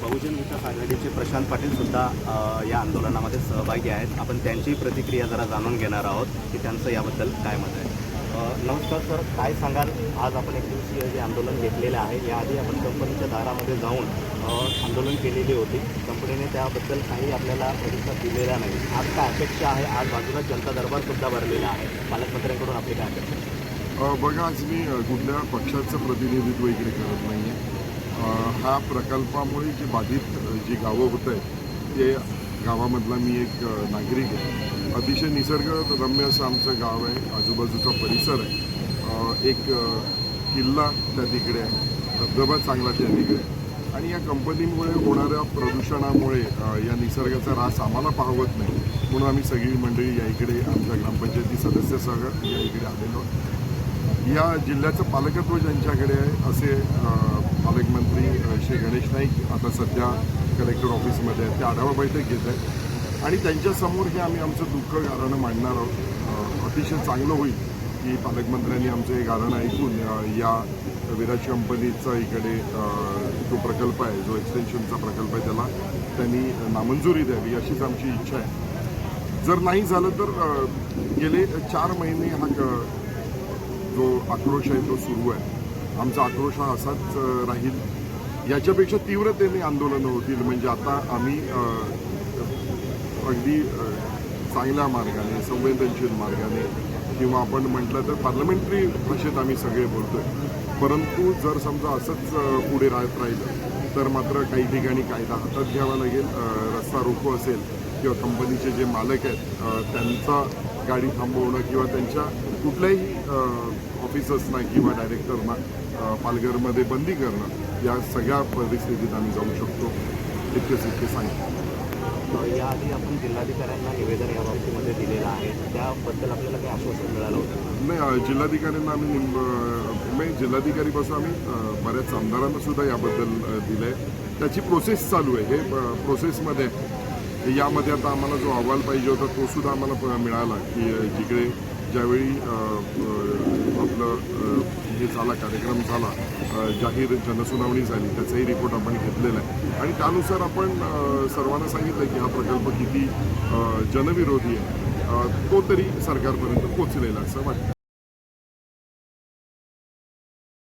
बहुजन विकास आघाडीचे प्रशांत पाटील सुद्धा या आंदोलनामध्ये सहभागी आहेत. आपण त्यांची प्रतिक्रिया जरा जाणून घेणार आहोत की त्यांचं याबद्दल काय मत आहे. नमस्कार सर, काय सांगाल? आज आपण एक दिवसीय जे आंदोलन घेतलेलं आहे, याआधी आपण कंपनीच्या दारामध्ये जाऊन आंदोलन केलेली होती. कंपनीने त्याबद्दल काही आपल्याला प्रतिसाद दिलेला नाही. आज काय अपेक्षा आहे? आज बाजूला जनता दरबारसुद्धा भरलेला आहे. पालकमंत्र्यांकडून आपली काय अपेक्षा आहे? बघा, आज मी कुठल्या पक्षाचं प्रतिनिधित्व इकडे करत नाही आहे. हा प्रकल्पामुळे जी बाधित जी गावं होत आहेत ते गावामधला मी एक नागरिक आहे. अतिशय निसर्गरम्य असं आमचं गाव आहे. आजूबाजूचा परिसर आहे. एक किल्ला त्या तिकडे आहे. धबधबा चांगला त्या तिकडे आहे. आणि या कंपनीमुळे होणाऱ्या प्रदूषणामुळे या निसर्गाचा ऱ्हास आम्हाला पाहवत नाही. म्हणून आम्ही सगळी मंडळी या इकडे आमच्या ग्रामपंचायती सदस्यासह या इकडे आलेलो. या जिल्ह्याचं पालकत्व ज्यांच्याकडे आहे असे पालकमंत्री श्री गणेश नाईक आता सध्या कलेक्टर ऑफिसमध्ये आहेत. ते आढावा बैठक घेत आहेत आणि त्यांच्यासमोर हे आम्ही आमचं दुःख गाऱ्हाणं मांडणार आहोत. अतिशय चांगलं होईल की पालकमंत्र्यांनी आमचं हे गाऱ्हाणं ऐकून या विराज कंपनीचा इकडे जो प्रकल्प आहे, जो एक्सटेन्शनचा प्रकल्प आहे, त्याला त्यांनी नामंजुरी द्यावी अशीच आमची इच्छा आहे. जर नाही झालं तर गेले 4 महिने हा जो आक्रोश आहे तो सुरू आहे. आमचा आक्रोश हा असाच राहील. याच्यापेक्षा तीव्रतेने आंदोलनं होतील. म्हणजे आता आम्ही अगदी चांगल्या मार्गाने, संवेदनशील मार्गाने किंवा आपण म्हटलं तर पार्लमेंटरी भाषेत आम्ही सगळे बोलतोय. परंतु जर समजा असंच पुढे राहत राहिलं तर मात्र काही ठिकाणी कायदा हातात घ्यावा लागेल. रस्ता रोको असेल किंवा कंपनीचे जे मालक आहेत त्यांचा गाडी थांबवणं किंवा त्यांच्या कुठल्याही ऑफिसर्सना किंवा डायरेक्टरना पालघरमध्ये बंदी करणं, या सगळ्या परिस्थितीत आम्ही जाऊ शकतो. इतके सांगितलं. याआधी आपण जिल्हाधिकाऱ्यांना निवेदन या बाबतीमध्ये दिलेलं आहे. त्याबद्दल आपल्याला काही आश्वासन मिळालं होतं? नाही, जिल्हाधिकाऱ्यांना आम्ही जिल्हाधिकारीपासून आम्ही बऱ्याच आमदारांना सुद्धा याबद्दल दिलं आहे. त्याची प्रोसेस चालू आहे. हे प्रोसेसमध्ये यामध्ये आता आम्हाला जो अहवाल पाहिजे होता तो सुद्धा आम्हाला मिळाला की जिकडे ज्यावेळी आपलं हे झाला कार्यक्रम झाला, जाहीर जनसुनावणी झाली, त्याचाही रिपोर्ट आपण घेतलेला आहे आणि त्यानुसार आपण सर्वांना सांगितलं की हा प्रकल्प किती जनविरोधी आहे तो तरी सरकारपर्यंत पोचलेला असं वाटतं.